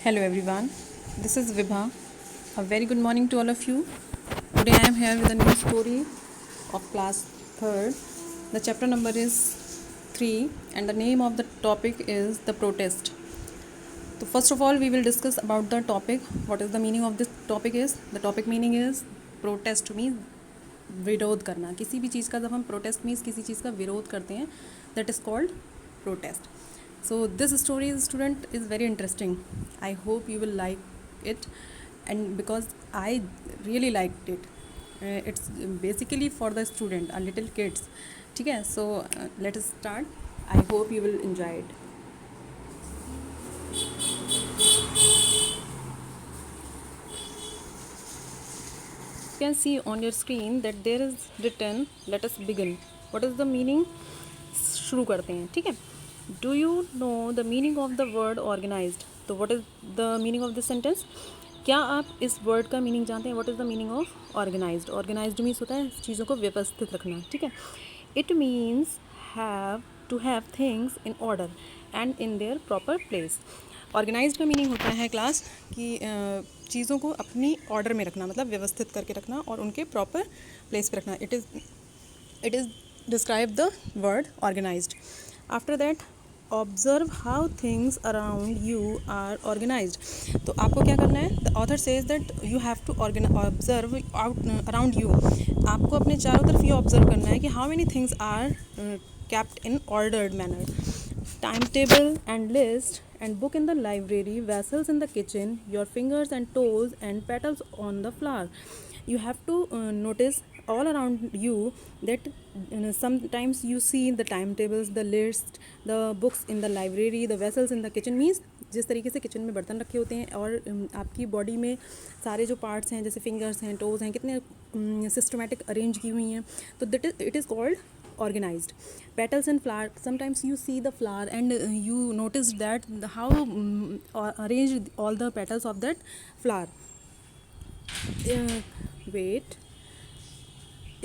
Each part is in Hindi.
Hello everyone, this is Vibha. A very good morning to all of you. Today I am here with a new story of class 3rd. The chapter number is 3 and the name of the topic is the protest. So first of all we will discuss about the topic. What is the meaning of this topic is? The topic meaning is protest means विरोध करना. किसी भी चीज़ का जब हम protest means किसी चीज़ का विरोध करते हैं, that is called protest. So this story, student, is very interesting. I hope you will like it, and because I really liked it. It's basically for the student, little kids. ठीक है, so let us start. I hope you will enjoy it. You can see on your screen that there is written, let us begin. What is the meaning? शुरू करते हैं. ठीक है. Do you know the meaning of the word organized? तो what is the meaning of this sentence? क्या आप इस वर्ड का मीनिंग जानते हैं? What is the meaning of organized? Organized means होता है चीज़ों को व्यवस्थित रखना. ठीक है. It means to have things in order and in their proper place. Organised का मीनिंग होता है क्लास कि चीज़ों को अपनी ऑर्डर में रखना, मतलब व्यवस्थित करके रखना और उनके प्रॉपर प्लेस पे रखना. It is describe the word organised. After that observe how things around you are organised. तो आपको क्या करना है? The author says that you have to observe around you. आपको अपने चारों तरफ ये ऑब्जर्व करना है कि how many things are kept in ordered manner. Timetable and list and book in the library, vessels in the kitchen, your fingers and toes and petals on the flower. You have to notice all around you that sometimes you see the timetables, the list, the books in the library, the vessels in the kitchen means जिस तरीके से किचन में बर्तन रखे होते हैं और आपकी बॉडी में सारे जो पार्ट्स हैं जैसे फिंगर्स हैं, टोज़ हैं, कितने सिस्टमेटिक अरेंज की हुई हैं, तो that it is called organized. Petals and flower, sometimes you see the flower and you notice that how arranged all the petals of that flower. Wait,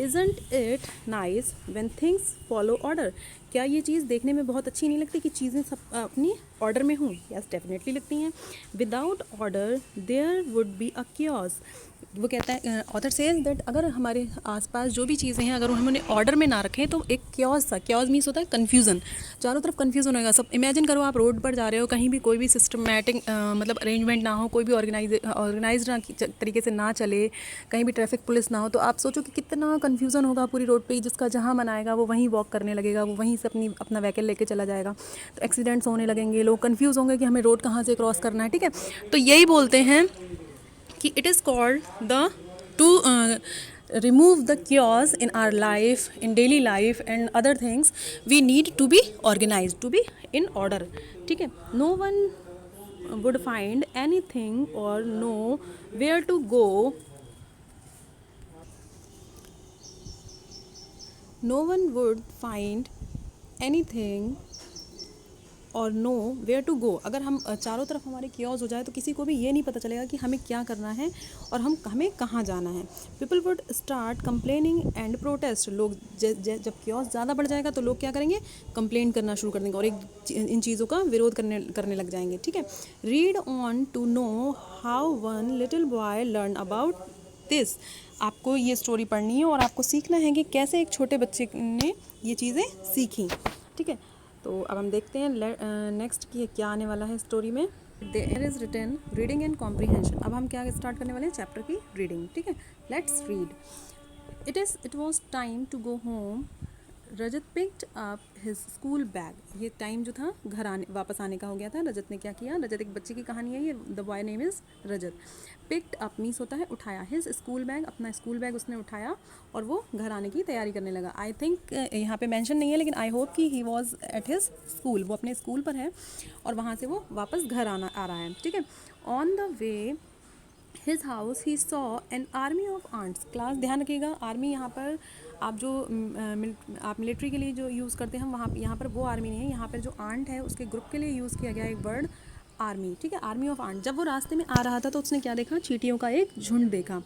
isn't it nice when things follow order? क्या ये चीज़ देखने में बहुत अच्छी नहीं लगती कि चीज़ें सब अपनी ऑर्डर में हों? यस, डेफिनेटली लगती हैं. Without order there would be a chaos. वो कहता है, ऑथर सेज दैट अगर हमारे आसपास जो भी चीज़ें हैं अगर हम उन्हें ऑर्डर में ना रखें तो एक क्योस सा, क्योस मीन्स होता है कन्फ्यूज़न. चारों तरफ कन्फ्यूज़न होगा. सब इमेजिन करो आप रोड पर जा रहे हो, कहीं भी कोई भी सिस्टमैटिक मतलब अरेंजमेंट ना हो, कोई भी ऑर्गेनाइज तरीके से ना चले, कहीं भी ट्रैफिक पुलिस ना हो, तो आप सोचो कि कितना कन्फ्यूज़न होगा पूरी रोड पर. जिसका जहाँ मन आएगा वो वहीं वॉक करने लगेगा, वो वहीं से अपना व्हीकल लेके चला जाएगा, तो एक्सीडेंट्स होने लगेंगे, लोग कन्फ्यूज़ होंगे कि हमें रोड कहाँ से क्रॉस करना है. ठीक है, तो यही बोलते हैं कि it is called the to remove the chaos in our life, in daily life and other things, we need to be organized, to be in order. ठीक है. No one would find anything or know where to go. No one would find anything और नो वेयर टू गो. अगर हम चारों तरफ हमारे क्योस हो जाए तो किसी को भी ये नहीं पता चलेगा कि हमें क्या करना है और हमें कहाँ जाना है. People would start complaining and protest. लोग जब क्योस ज़्यादा बढ़ जाएगा तो लोग क्या करेंगे? कंप्लेन करना शुरू कर देंगे और इन चीज़ों का विरोध करने लग जाएंगे. ठीक है. Read on to know how one little boy learn about this. आपको ये स्टोरी पढ़नी है और आपको सीखना है कि कैसे एक छोटे बच्चे ने ये चीज़ें सीखी. ठीक है, तो अब हम देखते हैं नेक्स्ट कि क्या आने वाला है स्टोरी में. There is written reading and comprehension. अब हम क्या स्टार्ट करने वाले हैं? चैप्टर की रीडिंग. ठीक है, let's read. It was time to go home. Rajat picked up his school bag. ये टाइम जो था वापस आने का हो गया था. रजत ने क्या किया? रजत एक बच्चे की कहानी है ये. The boy name is Rajat. Picked up means होता है उठाया. हिज स्कूल बैग, अपना स्कूल बैग उसने उठाया और वो घर आने की तैयारी करने लगा. आई थिंक यहाँ पे मेंशन नहीं है लेकिन आई होप कि he was at his school. वो अपने स्कूल पर है और वहाँ से वो वापस घर आ रहा है. ठीक है. On the way his house he saw an army of ants. Class ध्यान रखिएगा, आर्मी यहाँ पर आप जो आप मिलिट्री के लिए जो यूज़ करते हैं वहाँ यहाँ पर वो आर्मी नहीं है. यहाँ पर जो आंट है उसके ग्रुप के लिए यूज़ किया गया एक वर्ड आर्मी. ठीक है, आर्मी ऑफ आंट. जब वो रास्ते में आ रहा था तो उसने क्या देखा? चींटियों का एक झुंड देखा.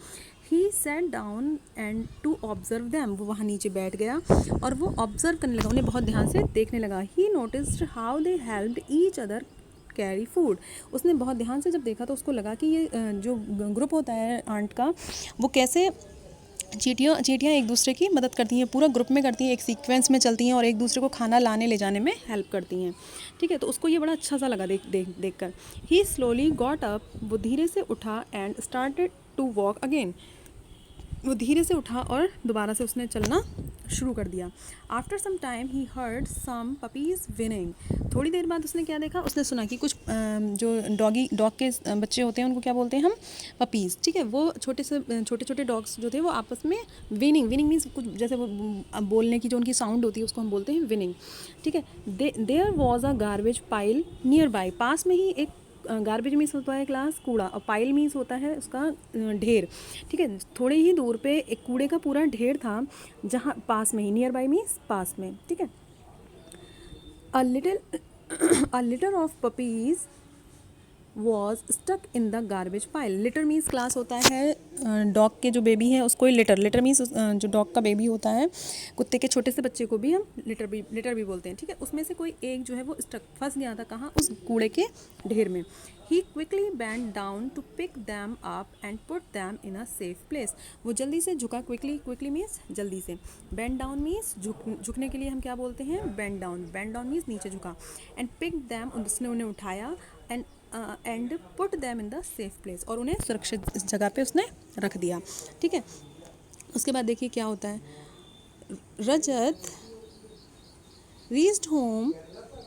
He sat down and to observe them. वो वहाँ नीचे बैठ गया और वो ऑब्जर्व करने लगा, उन्हें बहुत ध्यान से देखने लगा. ही noticed how they helped each other carry food. उसने बहुत ध्यान से जब देखा तो उसको लगा कि ये जो ग्रुप होता है आंट का, वो कैसे चींटियाँ एक दूसरे की मदद करती हैं, पूरा ग्रुप में करती हैं, एक सीक्वेंस में चलती हैं और एक दूसरे को खाना लाने ले जाने में हेल्प करती हैं। ठीक है, तो उसको ये बड़ा अच्छा सा लगा देख कर। ही स्लोली गॉट अप, वो धीरे से उठा and started to walk again. वो धीरे से उठा और दोबारा से उसने चलना शुरू कर दिया। After some time he heard some puppies whining. थोड़ी देर बाद उसने क्या देखा, उसने सुना कि कुछ जो डॉग के बच्चे होते हैं उनको क्या बोलते हैं हम, पपीज़। ठीक है, वो छोटे छोटे डॉग्स जो थे वो आपस में विनिंग मीन्स कुछ जैसे वो बोलने की जो उनकी साउंड होती है उसको हम बोलते हैं विनिंग। ठीक है, there was a garbage pile nearby. पास में ही एक गार्बेज मीन्स होता है क्लास कूड़ा, और पाइल मीन्स होता है उसका ढेर। ठीक है, थोड़े ही दूर पे एक कूड़े का पूरा ढेर था, जहाँ पास में ही, नियर बाई मीन्स पास में। ठीक है, a little a litter of puppies was stuck in the garbage pile. Litter means class होता है डॉग के जो बेबी है उसको ही लिटर मीन्स जो डॉग का बेबी होता है, कुत्ते के छोटे से बच्चे को भी हम लिटर भी बोलते हैं। ठीक है, उसमें से कोई एक जो है वो स्टक फंस गया था, कहाँ, उस कूड़े के ढेर में। He quickly bent down to pick them up and put them in a safe place. वो जल्दी से झुका, क्विकली मीन्स जल्दी से, बैंड डाउन मीन्स झुकने के लिए हम क्या बोलते हैं, बैंड डाउन मीन्स नीचे झुका, एंड पिक दैम, उसने उन्हें उठाया, and put them in the safe place, और उन्हें सुरक्षित जगह पे उसने रख दिया। ठीक है, उसके बाद देखिए क्या होता है। रजत रीच्ड होम,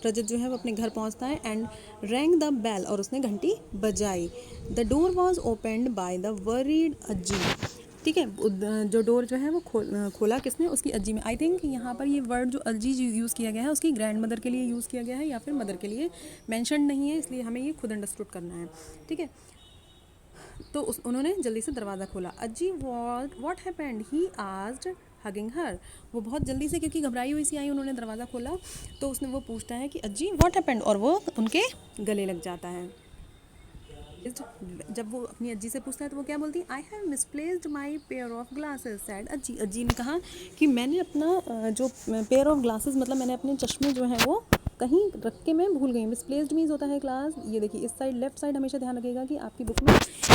रजत जो है वो अपने घर पहुंचता है, एंड रैंग द बेल, और उसने घंटी बजाई। The door was opened by the worried Ajji. ठीक है, जो डोर जो है वो खोला किसने, उसकी अज्जी में। आई थिंक यहाँ पर ये वर्ड जो अज्जी यूज़ किया गया है उसकी ग्रैंड मदर के लिए यूज़ किया गया है या फिर मदर के लिए, मैंशन नहीं है, इसलिए हमें ये खुद अंडरस्टूड करना है। ठीक है, तो उन्होंने जल्दी से दरवाज़ा खोला। Ajji what happened, he asked hugging her. वो बहुत जल्दी से, क्योंकि घबराई हुई सी आई, उन्होंने दरवाज़ा खोला तो उसने वो पूछता है कि अज्जी व्हाट हैपेंड, और वो उनके गले लग जाता है। जब वो अपनी अज्जी से पूछता है तो वो क्या बोलती है, I have misplaced my pair of glasses said Ajji. Ajji ने कहा कि मैंने अपना जो पेयर ऑफ ग्लासेस, मतलब मैंने अपने चश्मे जो हैं वो कहीं रख के मैं भूल गई। मिसप्लेस्ड मीन्स होता है क्लास, ये देखिए इस साइड लेफ्ट साइड हमेशा ध्यान रखिएगा कि आपकी बुक में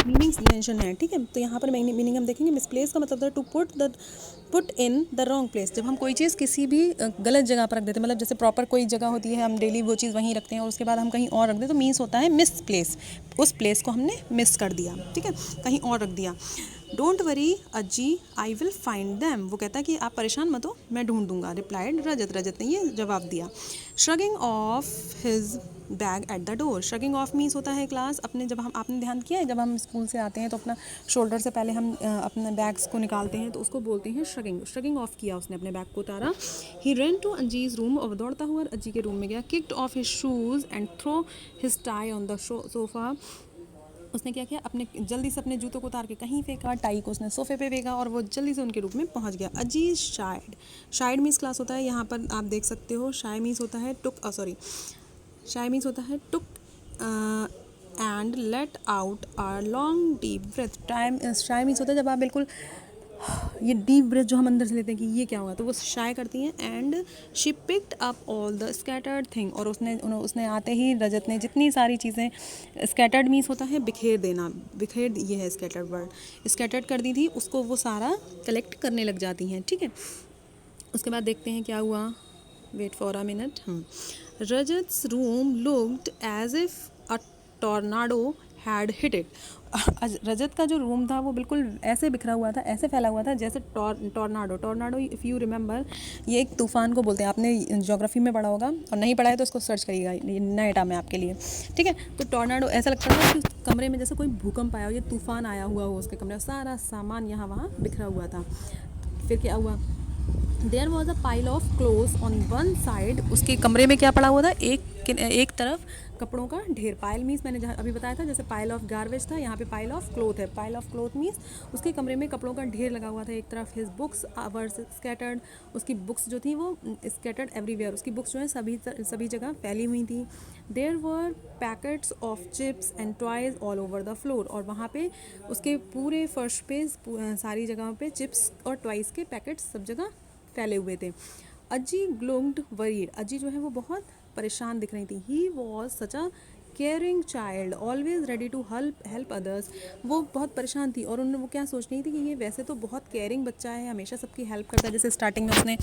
मीनिंग्स मेंशन है। ठीक है, तो यहाँ पर मीनिंग हम देखेंगे। मिसप्लेस का मतलब था to put in the wrong place. जब हम कोई चीज़ किसी भी गलत जगह पर रख देते हैं, मतलब जैसे प्रॉपर कोई जगह होती है, हम डेली वो चीज़ वहीं रखते हैं और उसके बाद हम कहीं और रख दें, तो मीन्स होता है मिस प्लेस। उस प्लेस को हमने मिस कर दिया, ठीक है, कहीं और रख दिया। Don't worry Ajji, I will find them. वो कहता है कि आप परेशान मत हो, मैं ढूंढ दूंगा। रिप्लाइड रजत ने ये जवाब दिया। Shrugging of his bag at the door. Shrugging of means होता है क्लास अपने, जब हम, आपने ध्यान किया है जब हम स्कूल से आते हैं तो अपना शोल्डर से पहले हम अपने बैग्स को निकालते हैं तो उसको बोलते हैं श्रगिंग ऑफ किया उसने, अपने बैग को उतारा। He ran to Ajji's room, और दौड़ता हुआ अज्जी के रूम में गया। Kicked off his shoes and throw his tie on the sofa. उसने क्या किया, अपने जल्दी से अपने जूतों को उतार के कहीं फेंका, टाई को उसने सोफे पे फेंका और वो जल्दी से उनके रूम में पहुंच गया। अजीज शायड मीन्स क्लास होता है, यहाँ पर आप देख सकते हो। शाय मीन्स होता है took and let out a long deep breath. Sigh means होता है जब आप बिल्कुल ये डीप ब्रेथ जो हम अंदर से लेते हैं कि ये क्या होगा, तो वो शाय करती हैं। And she picked up all the scattered thing, और उसने आते ही रजत ने जितनी सारी चीज़ें, स्कैटर्ड मीन्स होता है बिखेर देना, बिखेर, ये है स्कैटर्ड वर्ड, स्कैटर्ड कर दी थी उसको, वो सारा कलेक्ट करने लग जाती हैं। ठीक है, उसके बाद देखते हैं क्या हुआ। Wait for a minute. Rajat's room looked as if a tornado had hit it. Rajat का जो रूम था वो बिल्कुल ऐसे बिखरा हुआ था, ऐसे फैला हुआ था जैसे टॉर्नाडो इफ़ यू रिमेंबर, ये एक तूफ़ान को बोलते हैं। आपने ज्योग्राफी में पढ़ा होगा, और नहीं पढ़ा है तो इसको सर्च करिएगा, ये नया टर्म है आपके लिए। ठीक है, तो टॉर्नाडो ऐसा लगता है कि कमरे में जैसे कोई भूकंप आया हो, ये तूफ़ान आया हुआ हो उसके कमरे, सारा सामान यहाँ वहाँ बिखरा हुआ था। फिर क्या हुआ, there was a pile of clothes on one side. उसके कमरे में क्या पड़ा हुआ था, एक तरफ कपड़ों का ढेर। पाइल मीन्स मैंने जहाँ अभी बताया था, जैसे पाइल ऑफ गार्बेज था, यहाँ पे पाइल ऑफ क्लोथ है। पाइल ऑफ क्लोथ मीन्स उसके कमरे में कपड़ों का ढेर लगा हुआ था एक तरफ। हिज बुक्स वर स्कैटर्ड, उसकी बुक्स जो थी वो स्कैटर्ड एवरीवेयर, उसकी बुक्स जो है सभी जगह फैली हुई थी। There were packets of chips and toys all over the floor, और वहाँ पे उसके पूरे फर्श पे सारी जगहों पे चिप्स और टॉयज़ के पैकेट्स सब जगह फैले हुए थे। अज्जी ग्लूम्ड वरीड, अज्जी जो है वो बहुत परेशान दिख रही थी। He was such a caring child always ready to help others. वो बहुत परेशान थी और उन्होंने वो क्या सोच रही थी कि ये वैसे तो बहुत केयरिंग बच्चा है, हमेशा सबकी हेल्प करता है, जैसे स्टार्टिंग में उसने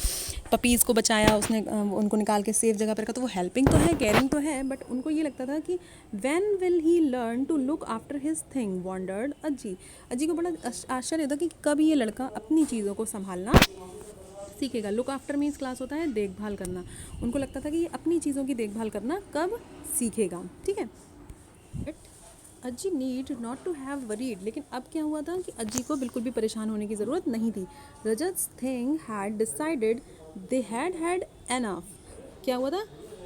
पपीज़ को बचाया, उसने उनको निकाल के सेफ जगह पर रखा, तो वो हेल्पिंग तो है, केयरिंग तो है, बट उनको ये लगता था कि when will he learn to look after his thing wondered Ajji. Ajji को बड़ा आश्चर्य होता कि कब ये लड़का अपनी चीज़ों को संभालना सीखेगा। लुक आफ्टर मीन्स क्लास होता है देखभाल करना। उनको लगता था कि ये अपनी चीज़ों की देखभाल करना कब सीखेगा, ठीक है। But Ajji need not to have worried, लेकिन अब क्या हुआ था कि अज्जी को बिल्कुल भी परेशान होने की ज़रूरत नहीं थी। Rajat thing had decided they had enough. क्या हुआ था,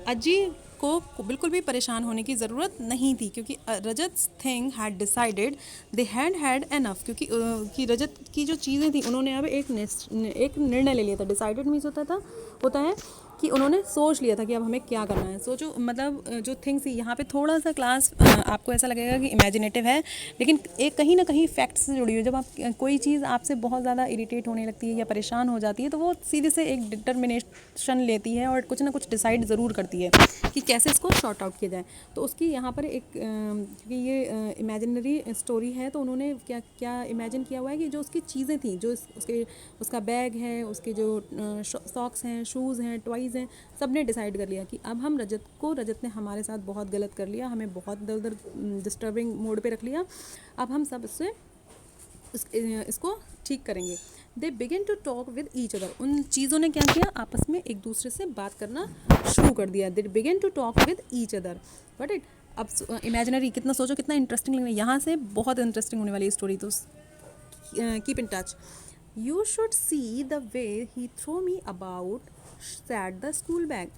अज्जी को बिल्कुल भी परेशान होने की ज़रूरत नहीं थी, क्योंकि Rajat thing had decided they had enough, क्योंकि कि रजत की जो चीज़ें थी उन्होंने अब एक निर्णय ले लिया था। डिसाइडेड मीन्स होता है कि उन्होंने सोच लिया था कि अब हमें क्या करना है। सोचो, मतलब जो थिंग्स थी यहाँ पे थोड़ा सा क्लास आपको ऐसा लगेगा कि इमेजिनेटिव है, लेकिन एक कहीं ना कहीं फैक्ट से जुड़ी हुई। जब आप कोई चीज़ आपसे बहुत ज़्यादा इरिटेट होने लगती है या परेशान हो जाती है, तो वो सीधे से एक डिटर्मिनेशन लेती है और कुछ ना कुछ डिसाइड ज़रूर करती है कि कैसे इसको शॉर्ट आउट किया जाए। तो उसकी यहाँ पर एक, क्योंकि ये इमेजिनरी स्टोरी है, तो उन्होंने क्या क्या इमेजिन किया हुआ है कि जो उसकी चीज़ें थी, जो उसका बैग है, उसके जो सॉक्स हैं, शूज़ हैं, टॉयज़ हैं, सब ने डिसाइड कर लिया कि अब हम रजत ने हमारे साथ बहुत गलत कर लिया, हमें बहुत इधर उधर डिस्टर्बिंग मोड पे रख लिया, अब हम सब इसको ठीक करेंगे। They begin to talk with each other. उन चीज़ों ने क्या किया, आपस में एक दूसरे से बात करना शुरू कर दिया। They begin to talk with each other, but it अब इमेजिनरी, कितना सोचो कितना इंटरेस्टिंग लगेगा, यहाँ से बहुत इंटरेस्टिंग होने वाली स्टोरी। तो keep in touch. You should see the way he throw me about sat the school bag.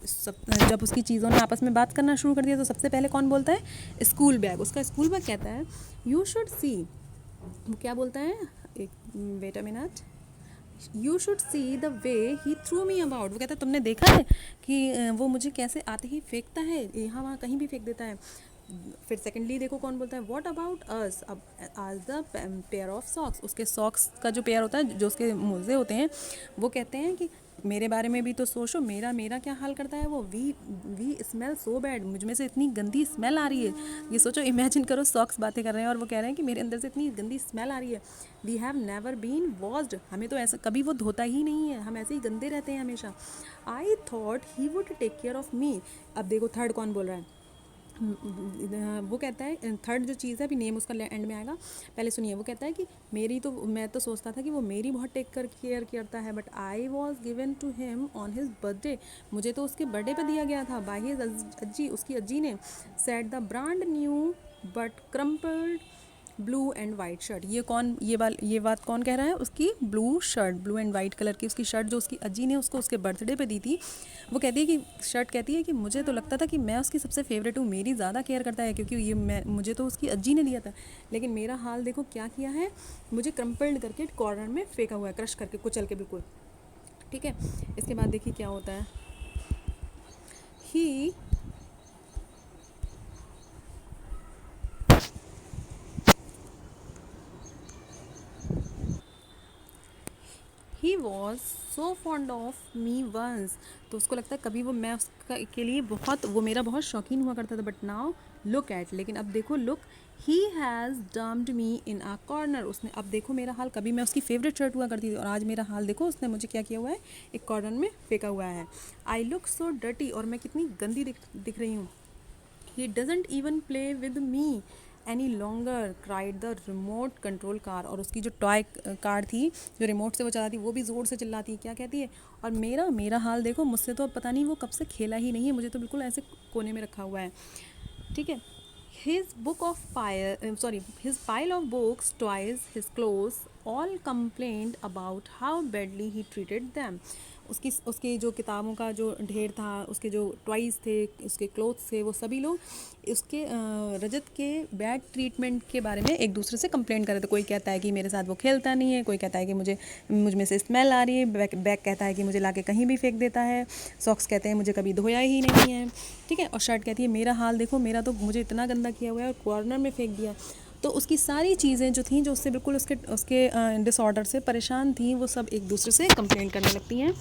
जब उसकी चीज़ों ने आपस में बात करना शुरू कर दिया, तो सबसे पहले कौन बोलता है, स्कूल बैग। उसका स्कूल बैग कहता है यू शुड सी, वो क्या बोलता है, एक wait a minute, you should see the way he threw me about. वो कहता है तुमने देखा है कि वो मुझे कैसे आते ही फेंकता है, यहाँ वहाँ कहीं भी फेंक देता है। फिर सेकेंडली देखो कौन बोलता है, व्हाट अबाउट अस, अब आज द पेयर ऑफ सॉक्स। उसके सॉक्स का जो पेयर होता है, जो उसके मोजे होते हैं, वो कहते हैं कि मेरे बारे में भी तो सोचो, मेरा क्या हाल करता है वो, वी स्मेल सो बैड, मुझ में से इतनी गंदी स्मेल आ रही है। ये सोचो, इमेजिन करो, सॉक्स बातें कर रहे हैं और वो कह रहे हैं कि मेरे अंदर से इतनी गंदी स्मेल आ रही है। We have never been washed, हमें तो ऐसा कभी वो धोता ही नहीं है, हम ऐसे ही गंदे रहते हैं हमेशा। I thought he would take care of me. अब देखो थर्ड कौन बोल रहा है, वो कहता है, थर्ड जो चीज़ है, अभी नेम उसका एंड में आएगा, पहले सुनिए। वो कहता है कि मैं तो सोचता था कि वो मेरी बहुत केयर करता है, but I was given to him on his birthday, मुझे तो उसके बर्थडे पे दिया गया था, बाय हिज अज्जी, उसकी अज्जी ने। Set the brand new but crumpled blue and white shirt. ये बात कौन कह रहा है, उसकी ब्लू एंड वाइट कलर की उसकी शर्ट, जो उसकी अज्जी ने उसको उसके बर्थडे पे दी थी। वो कहती है कि शर्ट कहती है कि मुझे तो लगता था कि मैं उसकी सबसे फेवरेट हूँ, मेरी ज़्यादा केयर करता है, क्योंकि मुझे तो उसकी अज्जी ने दिया था, लेकिन मेरा हाल देखो क्या किया है, मुझे क्रम्पल्ड करके कॉर्नर में फेंका हुआ है, क्रश करके, कुचल के बिल्कुल, ठीक है। इसके बाद देखिए क्या होता है, he was so fond of me once. तो उसको लगता है कभी मैं उसका के लिए वो मेरा बहुत शौकीन हुआ करता था, बट नाउ लुक एट, लेकिन अब देखो, look he has dumped me in a corner. उसने, अब देखो मेरा हाल, कभी मैं उसकी फेवरेट शर्ट हुआ करती थी और आज मेरा हाल देखो, उसने मुझे क्या किया हुआ है, एक कॉर्नर में फेंका हुआ है। आई लुक सो डर्टी, और मैं कितनी गंदी दिख रही हूँ। He doesn't even play with me any longer, cried the remote control car. और उसकी जो टॉय कार थी, जो रिमोट से वो चलाती, वो भी ज़ोर से चिल्लाती है, क्या कहती है, और मेरा हाल देखो, मुझसे तो अब पता नहीं वो कब से खेला ही नहीं है, मुझे तो बिल्कुल ऐसे कोने में रखा हुआ है, ठीक है। His pile of books, toys, his clothes, all complained about how badly he treated them. उसकी जो किताबों का जो ढेर था, उसके जो टॉयज़ थे, उसके क्लोथ्स थे, वो सभी लोग उसके रजत के बैड ट्रीटमेंट के बारे में एक दूसरे से कंप्लेंट कर रहे थे। कोई कहता है कि मेरे साथ वो खेलता नहीं है, कोई कहता है कि मुझ में से स्मेल आ रही है, बैग कहता है कि मुझे लाके कहीं भी फेंक देता है, सॉक्स कहते हैं मुझे कभी धोया ही नहीं है, ठीक है, और शर्ट कहती है मेरा हाल देखो, मेरा तो मुझे इतना गंदा किया हुआ है और कॉर्नर में फेंक दिया। तो उसकी सारी चीज़ें जो थी, जो उससे बिल्कुल उसके डिसऑर्डर से परेशान थी, वो सब एक दूसरे से कंप्लेंट करने लगती हैं।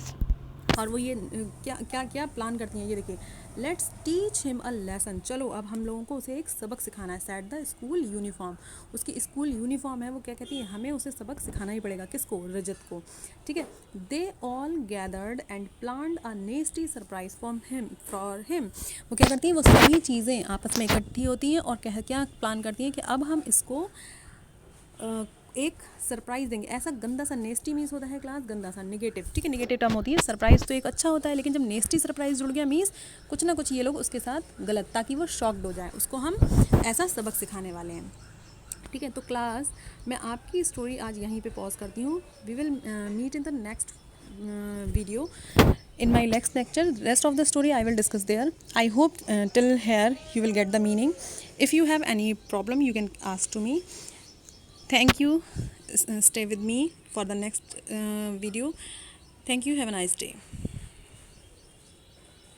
और वो ये क्या क्या क्या प्लान करती हैं, ये देखिए, let's teach him a lesson, चलो अब हम लोगों को उसे एक सबक सिखाना है। सेट द स्कूल यूनिफॉर्म, उसकी स्कूल यूनिफॉर्म है, वो क्या कहती है, हमें उसे सबक सिखाना ही पड़ेगा। किसको? रजत को। ठीक है। They all gathered and planned a नेस्टी surprise for him, वो क्या करती हैं, वो सभी चीज़ें आपस में इकट्ठी होती हैं और क्या प्लान करती हैं कि अब हम इसको एक सरप्राइज देंगे। ऐसा गंदा सा, नेस्टी मीन्स होता है क्लास गंदा सा, नेगेटिव। ठीक है, नेगेटिव टर्म होती है। सरप्राइज तो एक अच्छा होता है, लेकिन जब नेस्टी सरप्राइज जुड़ गया मीन्स कुछ ना कुछ ये लोग उसके साथ गलत, ताकि वो शॉक्ड हो जाए, उसको हम ऐसा सबक सिखाने वाले हैं। ठीक है, तो क्लास मैं आपकी स्टोरी आज यहीं पे पॉज करती हूँ। We will meet in the next video. In my next lecture, rest of the story I will discuss there. I hope till here you will get the meaning. If you have any problem, you can ask to me. Thank you. Stay with me for the next video. Thank you. Have a nice day.